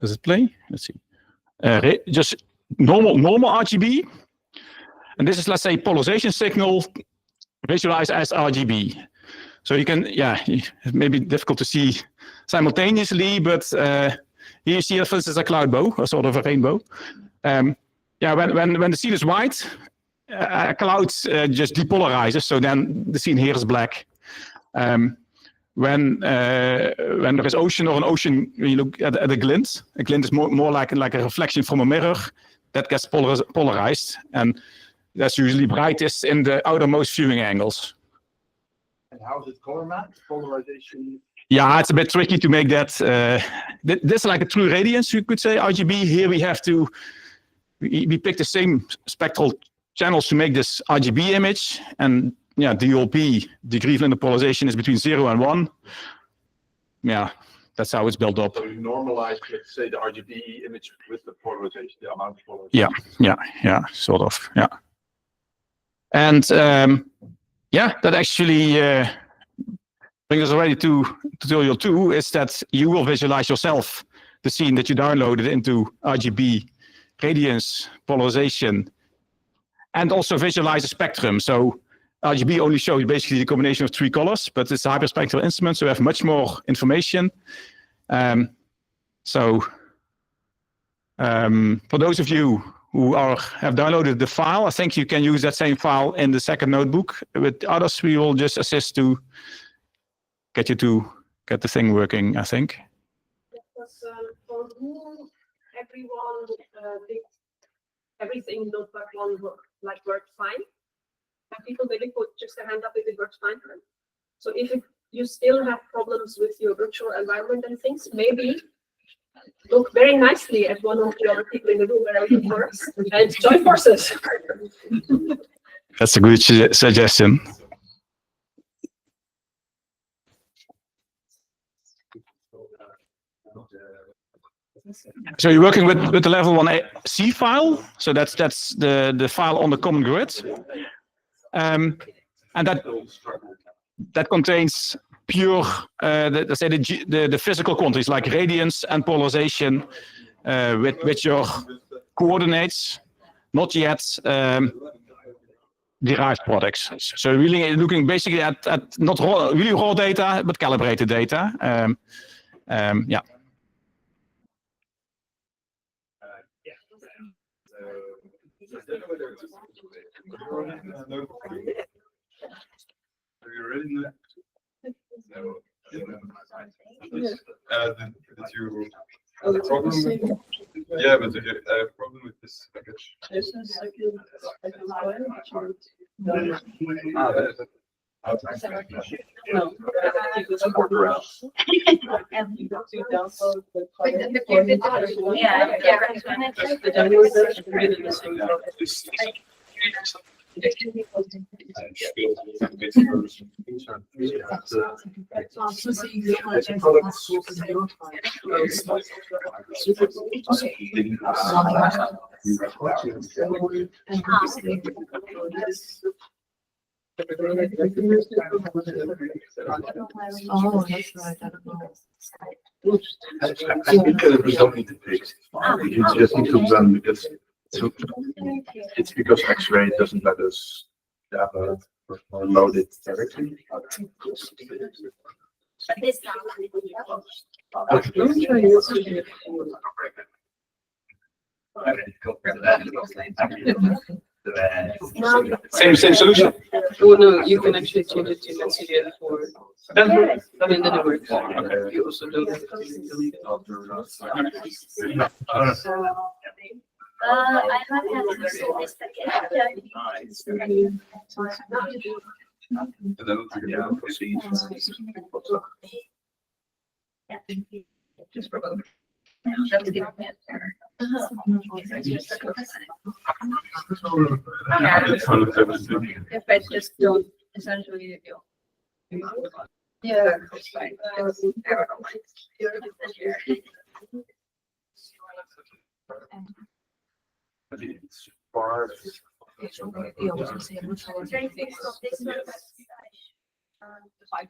does it play? Let's see. Just normal RGB, and this is, let's say, polarization signal visualized as RGB. So you can, it may be difficult to see simultaneously, but here you see, for instance, a cloud bow, or sort of a rainbow. When the scene is white, a cloud just depolarizes, so then the scene here is black. When there is ocean or an ocean, when you look at a glint is more like a reflection from a mirror that gets polarized, and that's usually brightest in the outermost viewing angles. And how is it color mapped? Polarization? Yeah, it's a bit tricky to make that. This is like a true radiance, you could say, RGB. Here we pick the same spectral channels to make this RGB image, and DLP, degree of linear polarization, is between 0 and 1. Yeah, that's how it's built up. So you normalize, let's say, the RGB image with the polarization, the amount of polarization. Yeah, sort of, yeah. And that actually brings us already to tutorial 2, is that you will visualize yourself the scene that you downloaded into RGB, radiance, polarization, and also visualize a spectrum. So RGB only shows basically the combination of 3 colors, but it's a hyperspectral instrument, so we have much more information. For those of you who have downloaded the file, I think you can use that same file in the second notebook. With others, we will just assist to get you to get the thing working, I think. Because for whom everyone did everything in notebook 1 worked fine. And people really put just a hand up if it works fine for them. So if you still have problems with your virtual environment and things, maybe look very nicely at one of the other people in the room where everything works and join forces. That's a good suggestion. So you're working with the level 1C file. So that's the file on the common grid. And that contains pure, let's say, the physical quantities like radiance and polarization with your coordinates, not yet derived products. So really looking basically at not really raw data, but calibrated data. Did you have a problem? Yeah, but I have a problem with this package. No. Oh, that's right. I think the result need to fix. You just need to run because it's because X-ray doesn't let us load it directly. Same solution. Oh no, you can actually change it to NCDF for Then and then it works. You also don't have to delete it. I might have to see this again. Just If I just don't essentially do. Yeah, that's fine. I don't know why. It's far.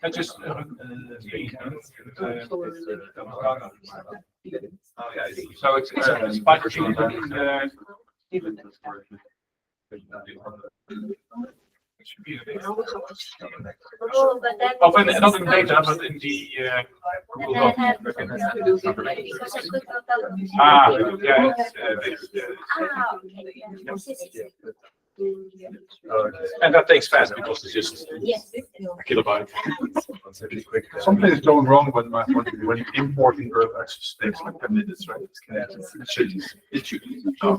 I just so it's spider Oh, but then. Oh, but not in data, but in the Google Doc. Ah, yeah, and that takes fast because it's just Yes. a kilobyte. Something is going wrong when importing Earth access takes like 10 minutes, right? It should. Oh,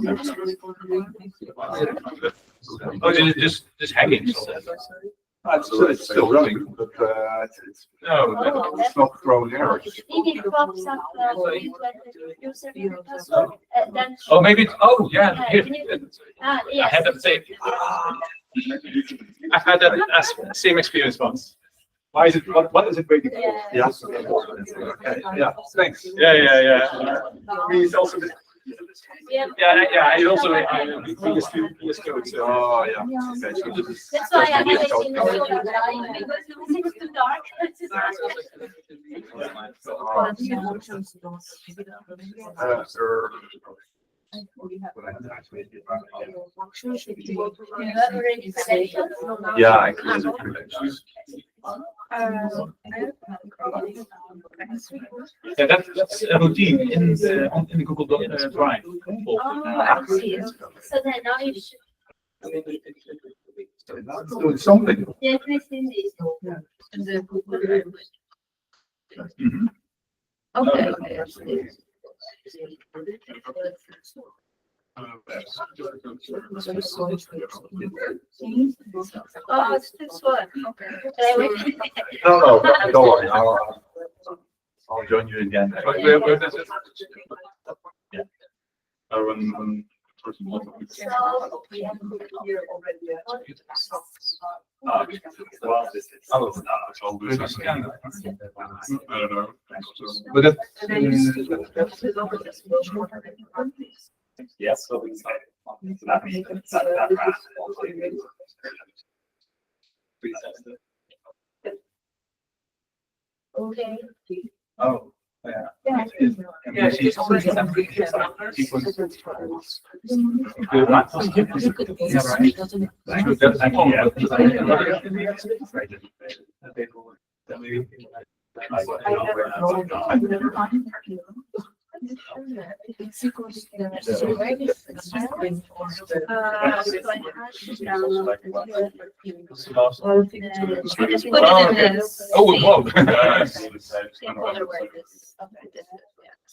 just hanging. It's still running, but it's not throwing errors. If it pops up, user password, then. Oh, maybe. Oh, yeah. Here. I Yes. had that same. I've had that same experience once. Why is it? What is it waiting for? Yeah. Okay. Yeah. Thanks. Yeah. Me is also. Yeah. Yeah. I also PS code. So. Oh yeah. Okay. So this is. That's why I haven't seen the solar line because it's too dark. Yeah, I can do credentials. Yeah, that's a routine in the Google Drive. Oh, I see. So then now you should. It's doing something. Yeah, please in this. Okay. Oh, it's this one. Okay. No, don't worry. I'll join you again. Where does it? Yeah. When So, I'll do this. I don't know. But that, Yes, so we say. okay. oh, yeah. Yeah, she's always Oh, wow.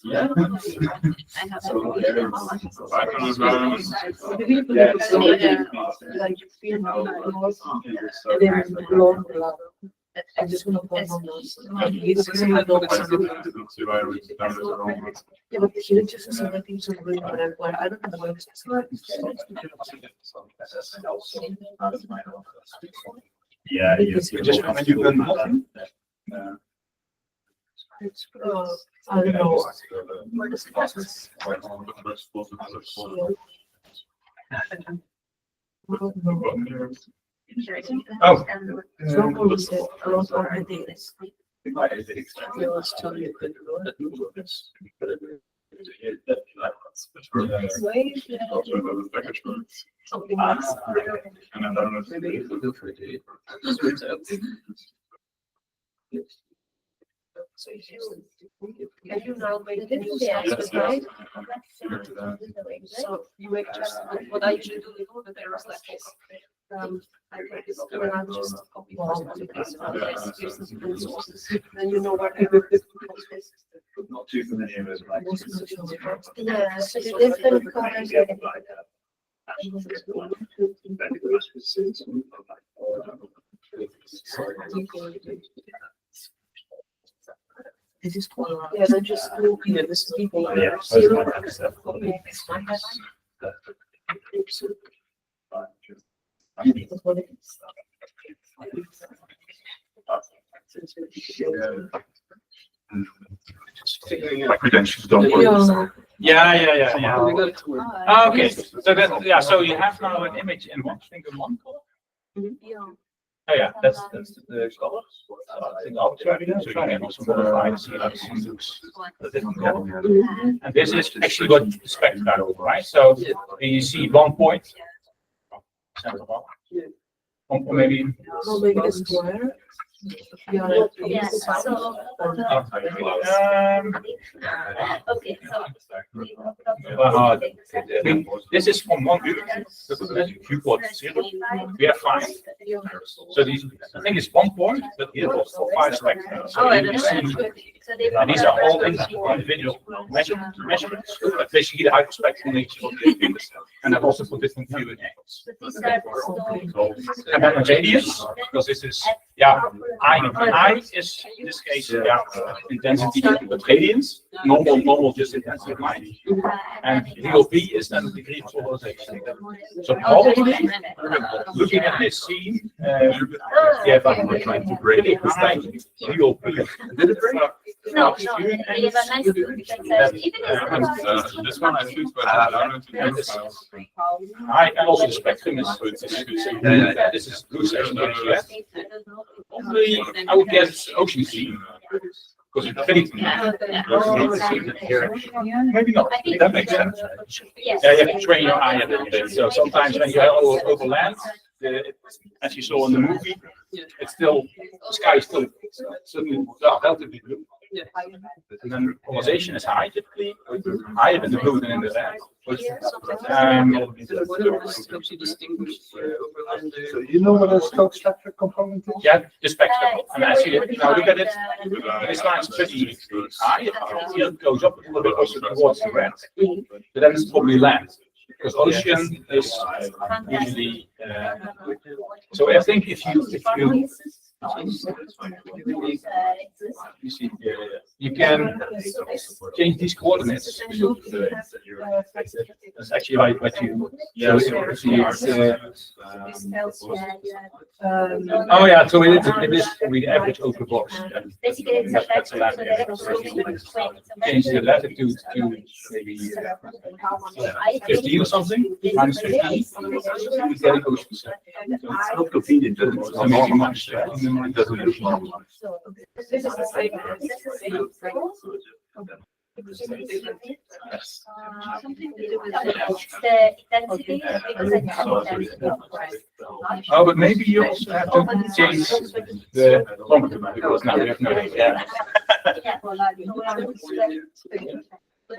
Yeah. I just want to point on those. Yeah, but here just some things are really what I don't know what it's Yeah, Just when you can nothing. it's I don't know. What is Oh. Someone said a lot of ideas. They always tell you good something else. Maybe so can you now make right? So you make just what I usually do with all the errors like this. I make this and I just copy then you know what Not too familiar with like. Yeah, so the different colors. This is yeah, then just looking at this people. Yeah. My credentials don't work. Yeah. Okay, so that, yeah, so you have now an image in one, I think in one color. Oh yeah, that's the color. I think I'll try it. So you can also modify and see how it looks. The different color. And this is actually what the spectrum are over, right? So you see 1 point. Or maybe. Well, maybe the square. Yeah, Yes, so. Okay, so. This is from 1 view. View plot 0. We have 5. So these, I think it's 1 point, but here also 5 spectra. So you can see, and these are all individual measurements. But basically the hyperspectral nature of the view. And I've also put different viewing angles. And then a radius, because this is, yeah, I is in this case, yeah, intensity, but radians, normal just intensity of light. And DOP is then the degree of polarization. So probably, looking at this scene, yeah, but really high DOP. No, they have a nice look. This one I choose, but I don't know. And also the spectrum is, this is blue section. Only, I would guess ocean sea. Because it's very, maybe not. That makes sense. Yes. Yeah, you have to train your eye a little bit. So sometimes when you are over land, as you saw in the movie, it's still, the sky is still relatively blue. And then polarization is high typically, higher in the blue than in the red. Helps you distinguish overland. So you know what a scope structure component is? Yeah, the spectrum. And as you now look at it, this line is pretty high. It goes up a little bit also towards the red. But then it's probably land. Because ocean is usually. So I think if you see, you can change these coordinates. That's actually right, what you. Yeah. Oh yeah, so it is probably the average over box. Basically, it's That's a change the latitude to maybe 15 or something, minus 15. You get an ocean. So It's not convenient, but it's maybe normal. much. It doesn't look normal. This is the same. Oh, but maybe you also have to change the longitude because now we have no data.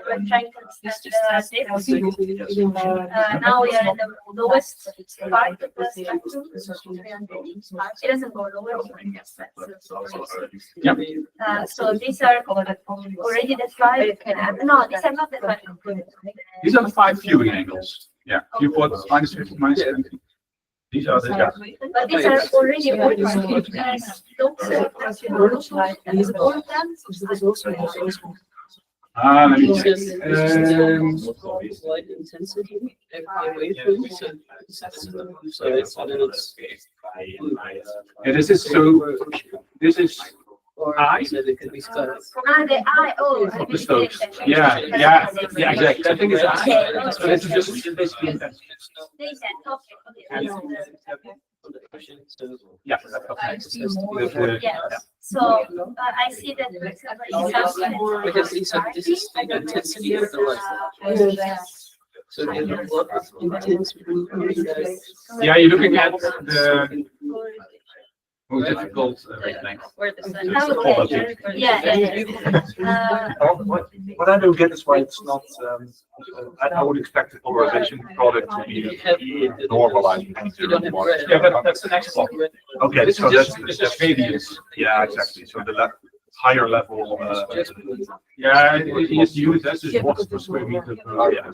we were trying to understand now we are in the lowest part of the spectrum. It doesn't go lower. So these are already described. No, these are not described. These are the 5 viewing angles. Yeah, viewport -50, -20. These are the. Yeah. But these are already all Let me check. Light intensity, wavelength, so it's Yeah, this is so. This is I. So they could be scattered. the eye. Oh, Of the slopes. Yeah, exactly. I think it's I. So this is just basically intensity. These are okay. Yeah. Yes. So I see that for example, Because this is the intensity of the light. So they have a lot of intense blue. Yeah, you're looking at the more difficult wavelength. What I don't get is why it's not. I would expect the polarization product to be normalized. Yeah, but that's the next one. Okay, so It's just radius. yeah, exactly. So the higher level. Yeah, it's used as just watts per square meter. Oh yeah.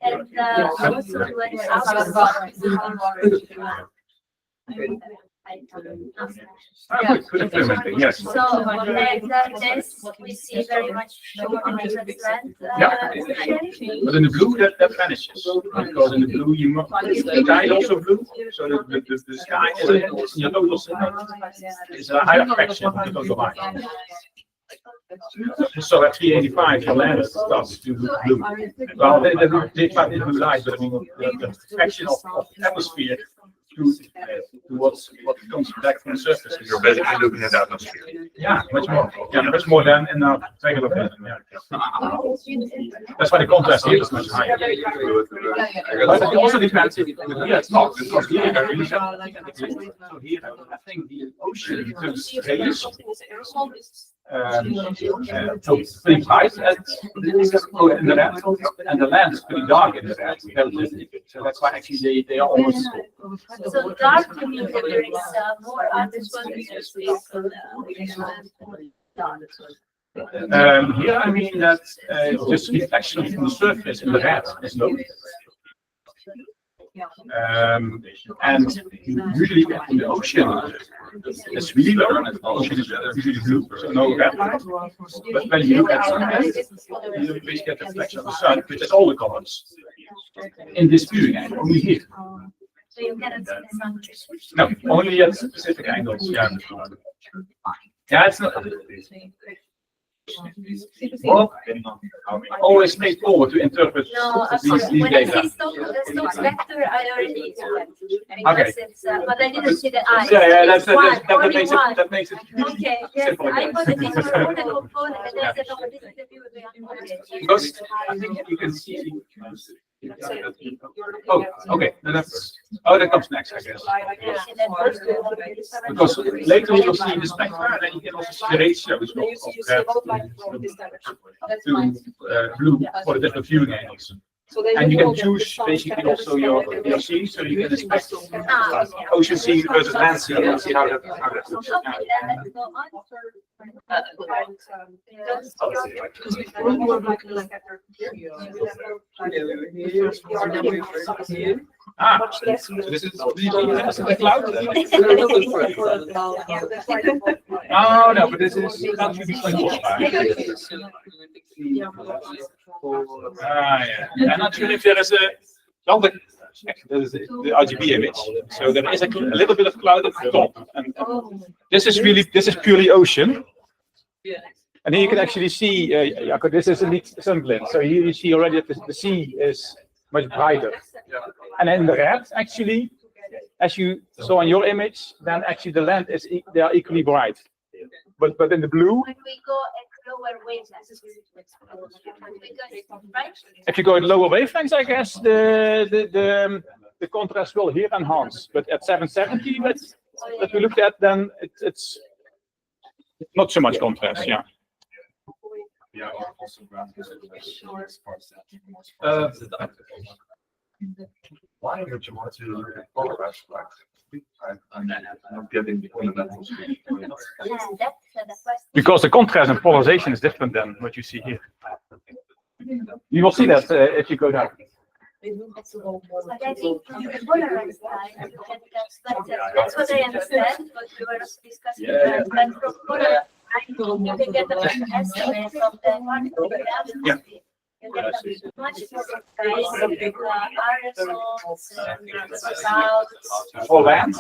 And also when Good experimenting, yes. so like this, we see very much short length. But in the blue, that vanishes. Because in the blue, the sky is also blue. So the sky is your total is a higher fraction of the total light. So at 385, the land starts to look blue. Well, they find it blue light, but I mean, the fraction of atmosphere to what comes back from the surface. You're basically looking at the atmosphere. Yeah, much more. Yeah, much more than in our regular vision. Yeah. That's why the contrast here is much higher. But it also depends if it's not. Because here, I really so here, I think the ocean turns grayish. So pretty bright in the red, and the land is pretty dark in the red. So that's why actually they are almost. So dark to mean that there is more here I mean that just reflection from the surface in the red is low. And usually in the ocean it's really low. The ocean is usually blue, so no red light. But when you look at sunrise, you basically get the reflection of the sun, which is all the colors in this viewing angle, only here. So you cannot see the sun. No, only at specific angles. Yeah. Yeah, it's not. Well, always straightforward to interpret No, these when I data. see Stokes vector, I already expect because Okay. it's, but I didn't see the eye. Yeah, It's one, only one. that makes it Okay, yes, simple I again. thought that these were all the components, and then I said, oh, this is the view of the okay. Because I think you can see. Oh, okay. That comes next, I guess. Because later you'll see the spectra, and then you can also see the ratios of red to blue for the different viewing angles. And you can choose basically also your scene, so you can expect ocean scene versus land scene and see how that looks. So this is the cloud. Oh no, but this is not to be yeah. I'm not sure if there is a the RGB image. So there is a little bit of cloud at the top, and this is purely ocean. And here you can actually see, Jaco, this is indeed sunblend. So here you see already that the sea is much brighter. And in the red, actually, as you saw in your image, then actually the land is they are equally bright. But in the blue, When we go at lower wavelengths, if you go at lower wavelengths, I guess the contrast will here enhance. But at 770 that we looked at, then it's not so much contrast. Yeah. Yeah, or also ground. Why would you want to look at polarized light? I'm not getting the fundamentals. Because the contrast and polarization is different than what you see here. You will see that if you go down. But I think from the polarized light, that's what I understand, but we were discussing that. But from polarized light, you can get a estimate of the particle reality. You get a much more precise aerosols, clouds. For land.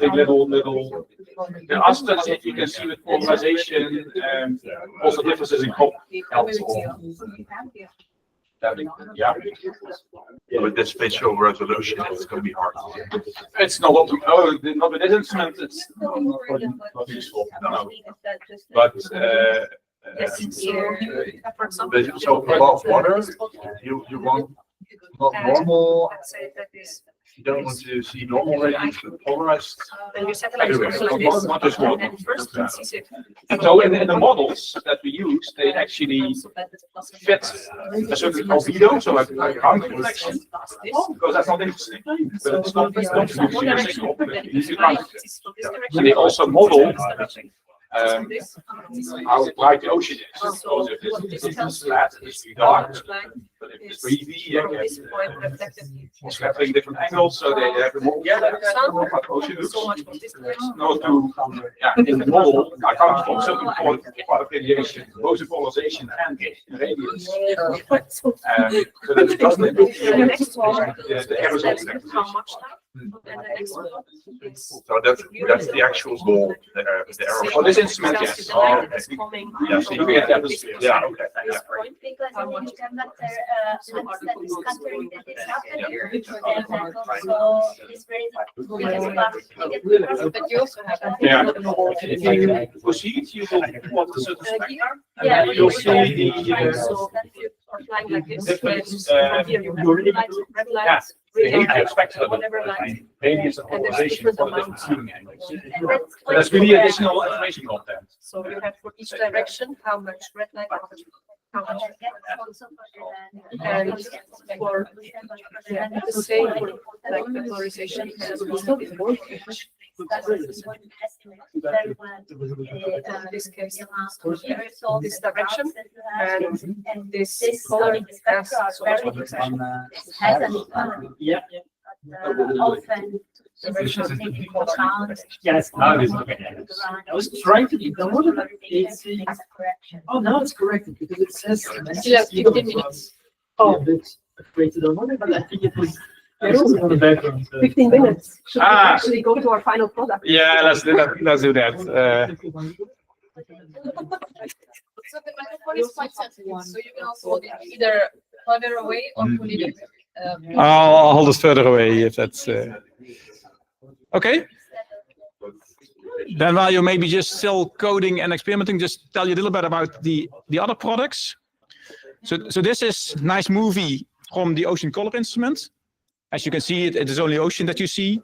Big little. The aspects that you can see with polarization, also differences in crop helps. Yeah. With this spatial resolution, it's going to be hard. It's not not with this instrument. It's not useful. No. But So above water, you want not normal. You don't want to see normal radiance, but polarized. anyway, not this one. So in the models that we use, they actually fit a certain albedo, so like counter reflection, because that's not interesting. But it's not and they also model how bright the ocean is. So if it's flat, it's dark. But if it's breezy, you get scattering different angles, so they have a more how the ocean looks. No, in the model, I count from certain part of radiation, both in polarization and in radiance. So that it doesn't improve the aerosol effect. So that's the actual goal. The arrow. For this instrument, yes. Oh, okay. Yeah, so you get the atmosphere. Yeah, okay. Because in the conductor, that is scattering that is happening, and that also is very But you also have. Yeah. If you proceed, you will plot a certain spectrum. Yeah, And you'll see the Flying like this, different here you have red lights, red lights, green lights, spectrum. whatever light. Radius and And there's polarization different for the different amounts. viewing angles. So that's really additional information content. So you have for each direction, how much red light, how much and for the same for like the polarization. This case, this direction and this color has so much polarization. Often direction taking into account. Yes, now it is. I was trying to be done. Oh, now it's corrected because it says. Yeah, 15 minutes. Oh, that's created on one, but I think it was. On the background. 15 minutes. Should we Ah. actually go to our final product? Yeah, let's do that. Let's do that. So the microphone is quite sensitive, so you can also hold it either further away or put it. I'll hold it further away if that's okay. Then while you're maybe just still coding and experimenting, just tell you a little bit about the other products. So this is a nice movie from the ocean color instrument. As you can see, it is only ocean that you see.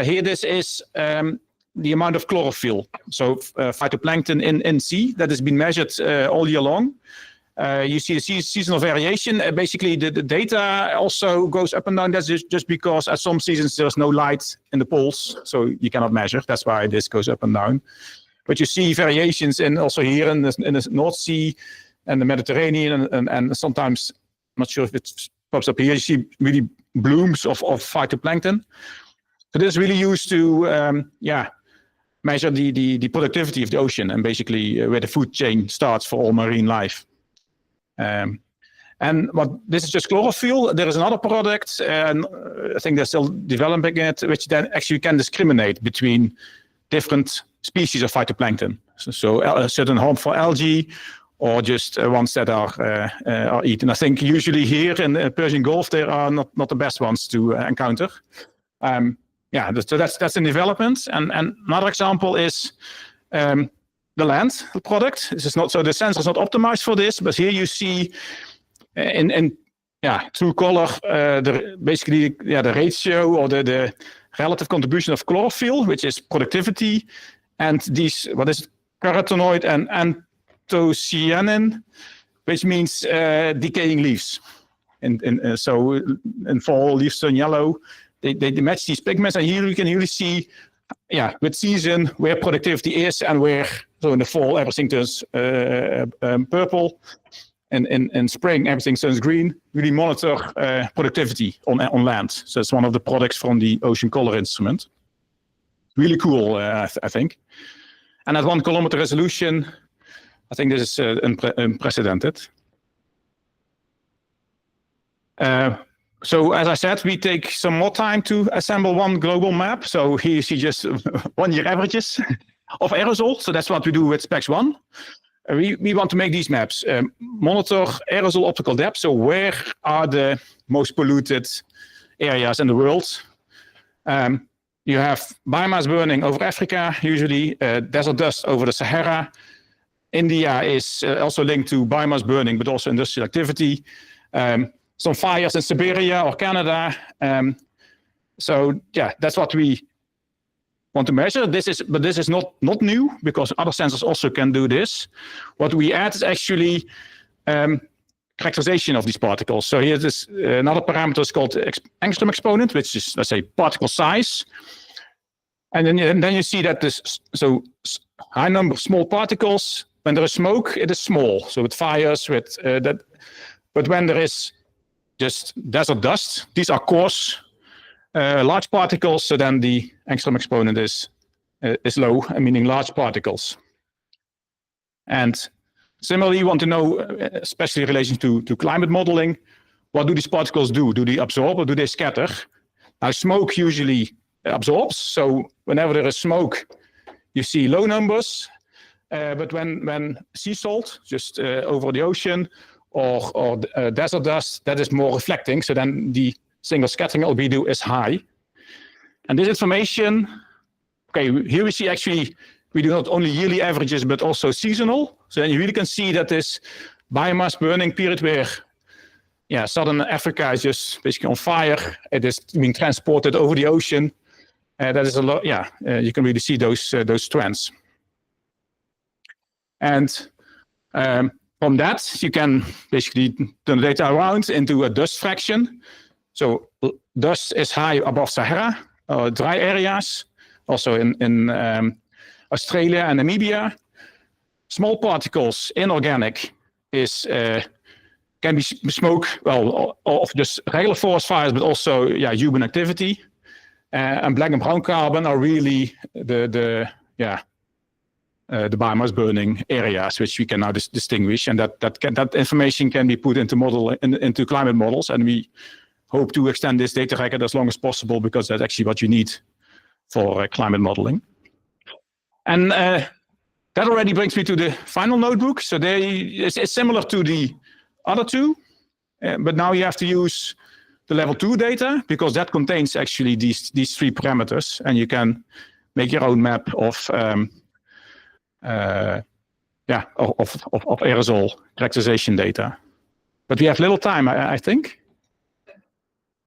Here, this is the amount of chlorophyll, so phytoplankton in sea, that has been measured all year long. You see the seasonal variation. Basically, the data also goes up and down. That's just because at some seasons there's no light in the poles, so you cannot measure. That's why this goes up and down. But you see variations also here in the North Sea and the Mediterranean, and sometimes, I'm not sure if it pops up here, you see really blooms of phytoplankton. So this is really used to measure the productivity of the ocean and basically where the food chain starts for all marine life. And this is just chlorophyll. There is another product, and I think they're still developing it, which then actually can discriminate between different species of phytoplankton. So certain harmful algae, or just ones that are eaten. I think usually here in the Persian Gulf, they are not the best ones to encounter. So that's in development. And another example is the land product. This is not so the sensor is not optimized for this, but here you see in true color the ratio or the relative contribution of chlorophyll, which is productivity, and these carotenoid and anthocyanin, which means decaying leaves. So in fall, leaves turn yellow. They match these pigments, and here you can really see, with season where productivity is and where. So in the fall, everything turns purple. And in spring, everything turns green. Really monitor productivity on land. So it's one of the products from the Ocean Color instrument. Really cool, I think. And at 1 kilometer resolution, I think this is unprecedented. So as I said, we take some more time to assemble one global map. So here you see just 1 year averages of aerosol. So that's what we do with SPEX 1. We want to make these maps, monitor aerosol optical depth. So where are the most polluted areas in the world? You have biomass burning over Africa, usually desert dust over the Sahara. India is also linked to biomass burning, but also industrial activity. Some fires in Siberia or Canada. So yeah, that's what we want to measure. This is not new, because other sensors also can do this. What we add is actually characterization of these particles. So here is another parameter is called angstrom exponent, which is, let's say, particle size. And then you see that this, so high number of small particles. When there is smoke, it is small. So with fires, with that. But when there is just desert dust, these are coarse, large particles. So then the angstrom exponent is low, meaning large particles. And similarly, you want to know, especially in relation to climate modeling, what do these particles do? Do they absorb or do they scatter? Now, smoke usually absorbs. So whenever there is smoke, you see low numbers. But when sea salt, just over the ocean, or desert dust, that is more reflecting. So then the single scattering albedo is high. And this information, okay, here we see actually, we do not only yearly averages, but also seasonal. So then you really can see that this biomass burning period where, southern Africa is just basically on fire. It is being transported over the ocean. That is a lot, you can really see those trends. And from that, you can basically turn the data around into a dust fraction. So dust is high above Sahara, dry areas, also in Australia and Namibia. Small particles, inorganic, can be smoke, of just regular forest fires, but also human activity. And black and brown carbon are really the biomass burning areas, which we can now distinguish, and that information can be put into climate models, and we hope to extend this data record as long as possible, because that's actually what you need for climate modeling. And that already brings me to the final notebook. So it's similar to the other two, but now you have to use the level 2 data, because that contains actually these 3 parameters, and you can make your own map of aerosol characterization data. But we have little time, I think.